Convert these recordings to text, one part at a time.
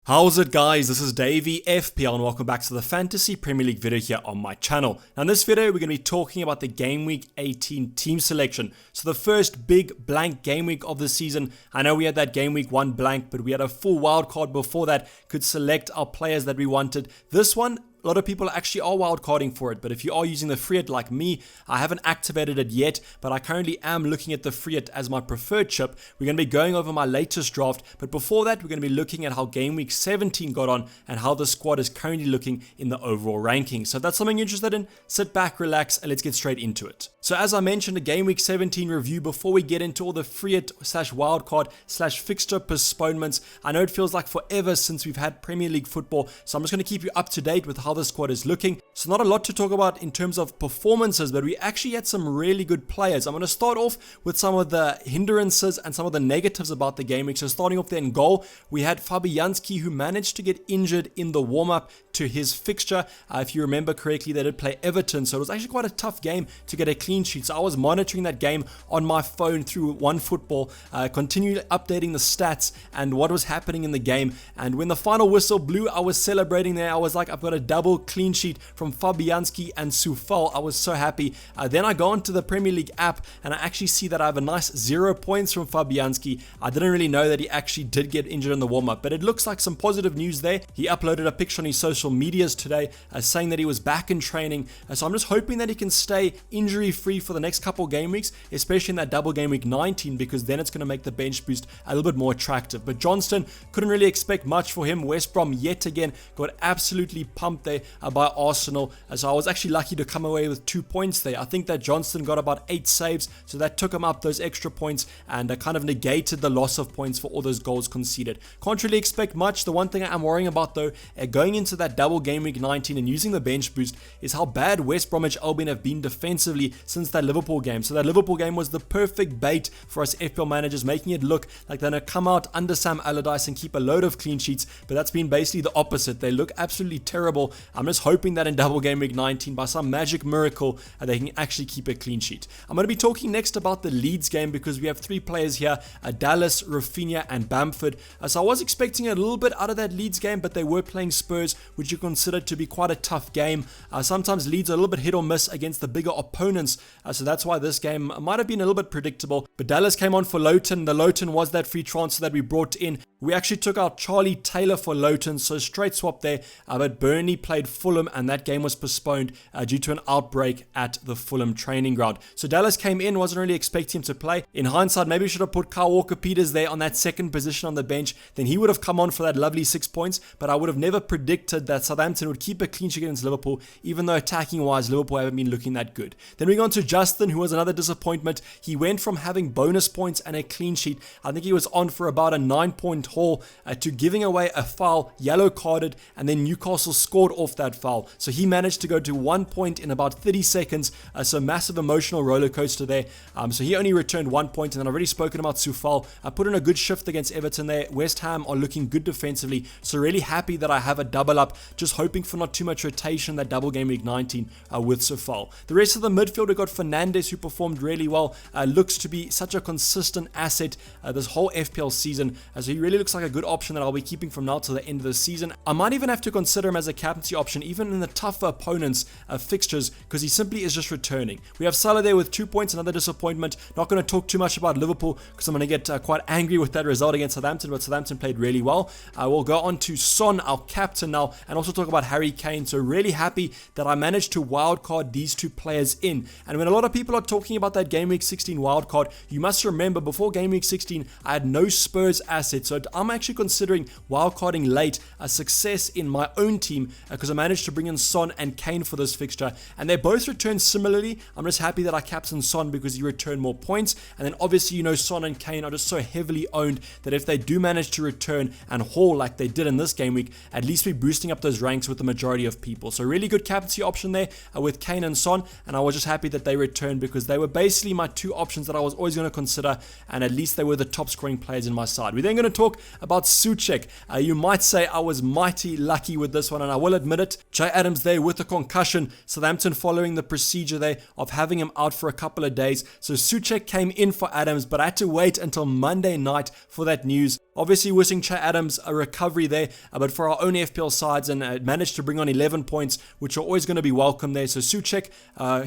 How's it guys, this is Dayvy, FPL, and welcome back to the Fantasy Premier League video here on my channel. Now in this video we're going to be talking about the Game Week 18 team selection. So the first big blank game week of the season. I know we had that game week 1 blank, but we had a full wildcard before that, could select our players that we wanted. This one, a lot of people actually are wildcarding for it, but if you are using the free hit like me, I haven't activated it yet, but I currently am looking at the free hit as my preferred chip. We're going to be going over my latest draft, but before that, we're going to be looking at how Game Week 17 got on and how the squad is currently looking in the overall ranking. So if that's something you're interested in, sit back, relax, and let's get straight into it. So as I mentioned, a Game Week 17 review before we get into all the free hit / wildcard / fixture postponements. I know it feels like forever since we've had Premier League football, so I'm just going to keep you up to date with how the squad is looking. So not a lot to talk about in terms of performances, but we actually had some really good players. I'm going to start off with some of the hindrances and some of the negatives about the game week. So starting off there in goal, we had Fabianski, who managed to get injured in the warm-up to his fixture. If you remember correctly, they did play Everton, so it was actually quite a tough game to get a clean sheet. So I was monitoring that game on my phone through OneFootball, continued updating the stats and what was happening in the game. And when the final whistle blew, I was celebrating there. I was like, I've got a double clean sheet from Fabianski and Soufal. I was so happy. Then I go onto the Premier League app and I actually see that I have a nice 0 points from Fabianski. I didn't really know that he actually did get injured in the warm-up, but it looks like some positive news there. He uploaded a picture on his social medias today saying that he was back in training. So I'm just hoping that he can stay injury-free for the next couple game weeks, especially in that double game week 19, because then it's going to make the bench boost a little bit more attractive. But Johnston, couldn't really expect much for him. West Brom yet again got absolutely pumped there by Arsenal. So I was actually lucky to come away with 2 points there. I think that Johnston got about 8 saves, so that took him up those extra points and kind of negated the loss of points for all those goals conceded. Can't really expect much. The one thing I'm worrying about though, going into that double game week 19 and using the bench boost, is how bad West Bromwich Albion have been defensively since that Liverpool game. So that Liverpool game was the perfect bait for us FPL managers, making it look like they're going to come out under Sam Allardyce and keep a load of clean sheets, but that's been basically the opposite. They look absolutely terrible. I'm just hoping that in double game week 19, by some magic miracle, they can actually keep a clean sheet. I'm going to be talking next about the Leeds game because we have 3 players here, Dallas, Rafinha and Bamford. So I was expecting a little bit out of that Leeds game, but they were playing Spurs, which you consider to be quite a tough game. Sometimes Leeds are a little bit hit or miss against the bigger opponents, so that's why this game might have been a little bit predictable. But Dallas came on for Lowton. The Lowton was that free transfer that we brought in. We actually took out Charlie Taylor for Lowton, so straight swap there, but Burnley played Fulham and that game was postponed due to an outbreak at the Fulham training ground. So Dallas came in, wasn't really expecting him to play. In hindsight, maybe we should have put Kyle Walker-Peters there on that second position on the bench, then he would have come on for that lovely 6 points, but I would have never predicted that Southampton would keep a clean sheet against Liverpool, even though attacking wise Liverpool haven't been looking that good. Then we go on to Justin, who was another disappointment. He went from having bonus points and a clean sheet, I think he was on for about a 9-point haul, to giving away a foul, yellow carded, and then Newcastle scored off that foul. So he managed to go to 1 point in about 30 seconds, so massive emotional roller coaster there. So he only returned 1 point, and then I've already spoken about Soufal. I put in a good shift against Everton there. West Ham are looking good defensively, so really happy that I have a double up, just hoping for not too much rotation that double game week 19 with Soufal. The rest of the midfield, we got Fernandes, who performed really well, looks to be such a consistent asset this whole FPL season, so he really looks like a good option that I'll be keeping from now to the end of the season. I might even have to consider him as a captaincy option even in the tougher opponents fixtures, because he simply is just returning. We have Salah there with 2 points, another disappointment. Not going to talk too much about Liverpool because I'm going to get quite angry with that result against Southampton, but Southampton played really well. We'll go on to Son, our captain now, and also talk about Harry Kane. So really happy that I managed to wildcard these 2 players in. And when a lot of people are talking about that Game Week 16 wildcard, you must remember before Game Week 16 I had no Spurs assets, so I'm actually considering wildcarding late a success in my own team because I managed to bring in Son and Kane for this fixture, and they both returned similarly. I'm just happy that I captained Son because he returned more points, and then obviously you know Son and Kane are just so heavily owned that if they do manage to return and haul like they did in this game week, at least we're boosting up those ranks with the majority of people. So really good captaincy option there with Kane and Son, and I was just happy that they returned because they were basically my 2 options that I was always going to consider, and at least they were the top scoring players in my side. We're then going to talk about Souček. You might say I was mighty lucky with this one, and I will admit it. Jay Adams there with a concussion. Southampton following the procedure there of having him out for a couple of days. So Souček came in for Adams, but I had to wait until Monday night for that news. Obviously wishing Che Adams a recovery there, but for our own FPL sides, and managed to bring on 11 points, which are always going to be welcome there. So Suchek,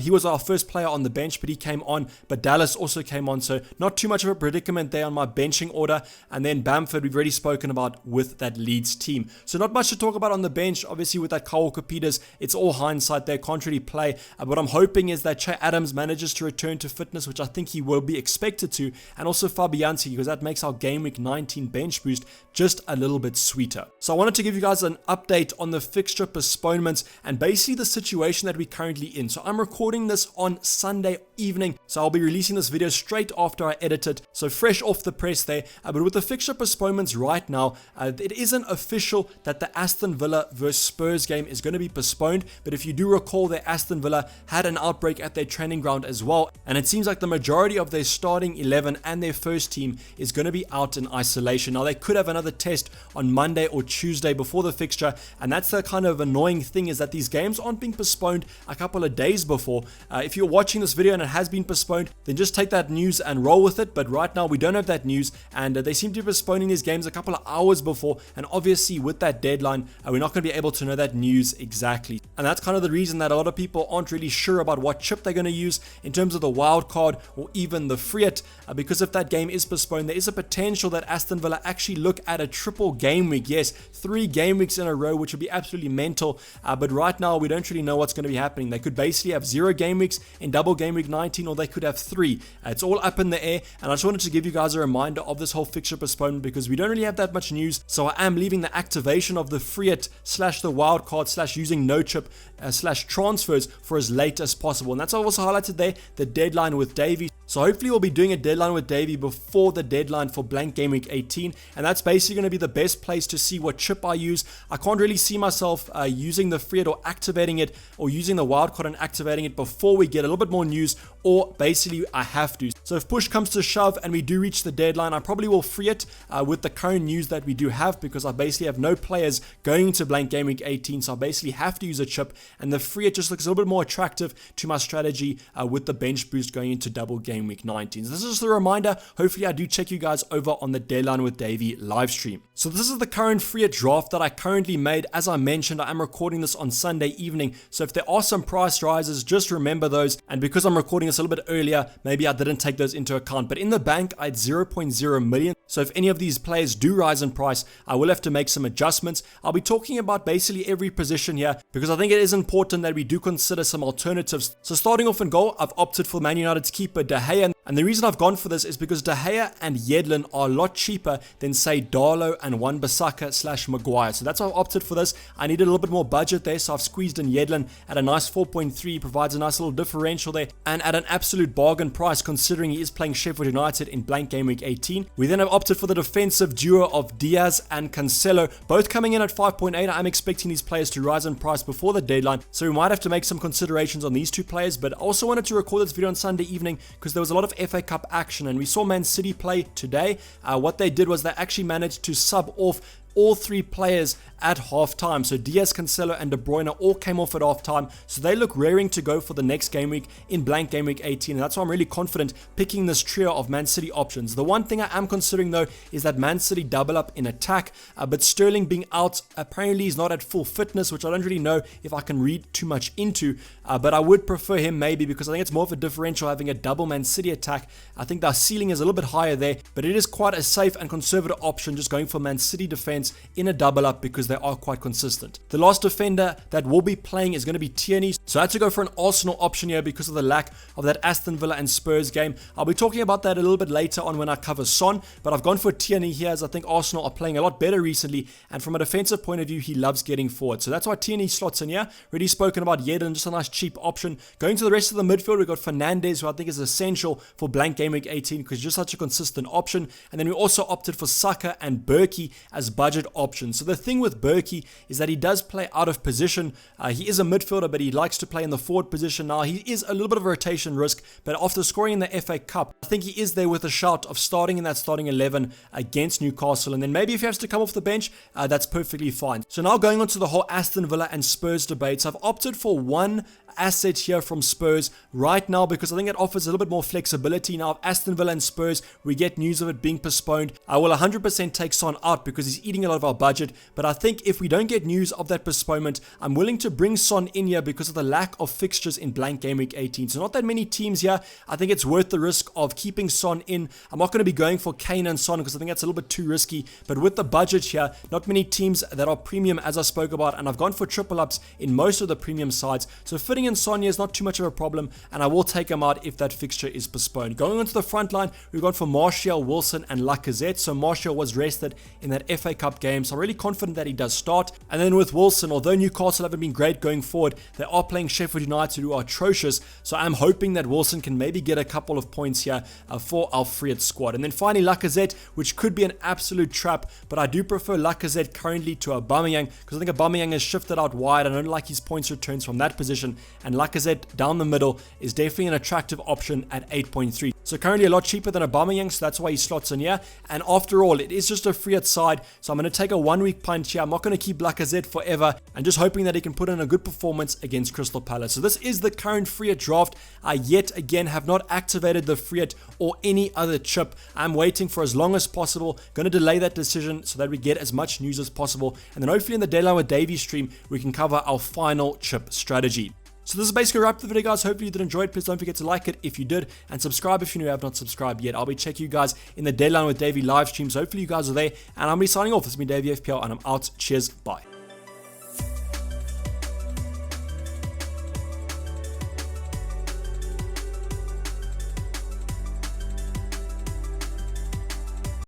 he was our first player on the bench, but he came on, but Dallas also came on, so not too much of a predicament there on my benching order. And then Bamford, we've already spoken about with that Leeds team. So not much to talk about on the bench. Obviously with that Kyle Walker-Peters, it's all hindsight there, can't really play. What I'm hoping is that Che Adams manages to return to fitness, which I think he will be expected to, and also Fabianski, because that makes our Game Week 19 bench boost just a little bit sweeter. So I wanted to give you guys an update on the fixture postponements and basically the situation that we're currently in. So I'm recording this on Sunday evening, so I'll be releasing this video straight after I edit it, so fresh off the press there. But with the fixture postponements right now, it isn't official that the Aston Villa versus Spurs game is going to be postponed, but if you do recall, their Aston Villa had an outbreak at their training ground as well, and it seems like the majority of their starting 11 and their first team is going to be out in isolation. Now they could have another test on Monday or Tuesday before the fixture, and that's the kind of annoying thing, is that these games aren't being postponed a couple of days before. If you're watching this video and it has been postponed, then just take that news and roll with it, but right now we don't have that news, and they seem to be postponing these games a couple of hours before, and obviously with that deadline, we're not going to be able to know that news exactly. And that's kind of the reason that a lot of people aren't really sure about what chip they're going to use in terms of the wild card or even the free hit, because if that game is postponed, there is a potential that Aston Villa actually look at a triple game week. Yes, 3 game weeks in a row, which would be absolutely mental, but right now we don't really know what's going to be happening. They could basically have 0 game weeks in double game week 19, or they could have 3. It's all up in the air, and I just wanted to give you guys a reminder of this whole fixture postponement because we don't really have that much news. So I am leaving the activation of the free hit / the wild card / using no chip / transfers for as late as possible, and that's also highlighted there, the deadline with Dayvy. So hopefully we'll be doing a deadline with Dayvy before the deadline for blank game week 18, and that's basically going to be the best place to see what chip I use. I can't really see myself using the free hit or activating it, or using the wildcard and activating it before we get a little bit more news, or basically I have to. So if push comes to shove and we do reach the deadline, I probably will free it with the current news that we do have, because I basically have no players going into blank game week 18, so I basically have to use a chip, and the free hit just looks a little bit more attractive to my strategy with the bench boost going into double game week 19. So this is just a reminder. Hopefully I do check you guys over on the Deadline with Dayvy live stream. So this is the current free hit draft that I currently made. As I mentioned, I am recording this on Sunday evening, so if there are some price rises, just remember those, and because I'm recording this a little bit earlier, maybe I didn't take those into account, but in the bank I had 0.0 million, so if any of these players do rise in price, I will have to make some adjustments. I'll be talking about basically every position here, because I think it is important that we do consider some alternatives. So starting off in goal, I've opted for Man United's keeper De Gea, and the reason I've gone for this is because De Gea and Yedlin are a lot cheaper than say Darlow and Wan-Bissaka / Maguire. So that's why I've opted for this. I needed a little bit more budget there, so I've squeezed in Yedlin at a nice 4.3, provides a nice little differential there, and at an absolute bargain price considering he is playing Sheffield United in blank game week 18. We then have opted for the defensive duo of Diaz and Cancelo, both coming in at 5.8. I'm expecting these players to rise in price before the deadline, so we might have to make some considerations on these two players, but I also wanted to record this video on Sunday evening because there was a lot of FA Cup action, and we saw Man City play today. What they did was they actually managed to sub off all 3 players at halftime. So Diaz, Cancelo and De Bruyne all came off at halftime, so they look raring to go for the next game week in blank game week 18, and that's why I'm really confident picking this trio of Man City options. The one thing I am considering though is that Man City double up in attack, but Sterling being out, apparently he's not at full fitness, which I don't really know if I can read too much into, but I would prefer him maybe because I think it's more of a differential having a double Man City attack. I think their ceiling is a little bit higher there, but it is quite a safe and conservative option just going for Man City defense in a double up because they are quite consistent. The last defender that will be playing is going to be Tierney, so I had to go for an Arsenal option here because of the lack of that Aston Villa and Spurs game. I'll be talking about that a little bit later on when I cover Son, but I've gone for Tierney here as I think Arsenal are playing a lot better recently, and from a defensive point of view he loves getting forward, so that's why Tierney slots in here. Already spoken about Yedlin, just a nice cheap option. Going to the rest of the midfield, we've got Fernandes, who I think is essential for blank game week 18 because he's just such a consistent option, and then we also opted for Saka and Berkey as budget budget options. So the thing with Berkey is that he does play out of position. He is a midfielder, but he likes to play in the forward position. Now, he is a little bit of a rotation risk, but after scoring in the FA Cup, I think he is there with a shout of starting in that starting 11 against Newcastle. And then maybe if he has to come off the bench, that's perfectly fine. So now going on to the whole Aston Villa and Spurs debates, I've opted for one asset here from Spurs right now because I think it offers a little bit more flexibility. Now, if Aston Villa and Spurs, we get news of it being postponed, I will 100% take Son out because he's eating a lot of our budget. But I think if we don't get news of that postponement, I'm willing to bring Son in here because of the lack of fixtures in blank game week 18. So not that many teams here. I think it's worth the risk of keeping Son in. I'm not going to be going for Kane and Son because I think that's a little bit too risky. But with the budget here, not many teams that are premium as I spoke about, and I've gone for triple ups in most of the premium sides. So fitting in Son is not too much of a problem, and I will take him out if that fixture is postponed. Going on to the front line, we've gone for Martial, Wilson, and Lacazette. So Martial was rested in that FA Cup game, so I'm really confident that he does start. And then with Wilson, although Newcastle haven't been great going forward, they are playing Sheffield United, who are atrocious. So I'm hoping that Wilson can maybe get a couple of points here for our free hit squad. And then finally Lacazette, which could be an absolute trap, but I do prefer Lacazette currently to Aubameyang because I think Aubameyang has shifted out wide. I don't like his points returns from that position, and Lacazette down the middle is definitely an attractive option at 8.3. So currently a lot cheaper than Aubameyang, so that's why he slots in here. And after all, it is just a free hit side, so I'm going to take a 1 week punt here. I'm not going to keep Lacazette forever, and just hoping that he can put in a good performance against Crystal Palace. So this is the current free hit draft. I yet again have not activated the free hit or any other chip. I'm waiting for as long as possible. Going to delay that decision so that we get as much news as possible, and then hopefully in the Dayline with Dayvy stream we can cover our final chip strategy. So this is basically a wrap up the video, guys. Hopefully you did enjoy it. Please don't forget to like it if you did, and subscribe if you have not subscribed yet. I'll be checking you guys in the Dayline with Dayvy live streams. Hopefully you guys are there, and I'm going to be signing off. This has been Dayvy FPL, and I'm out. Cheers, bye.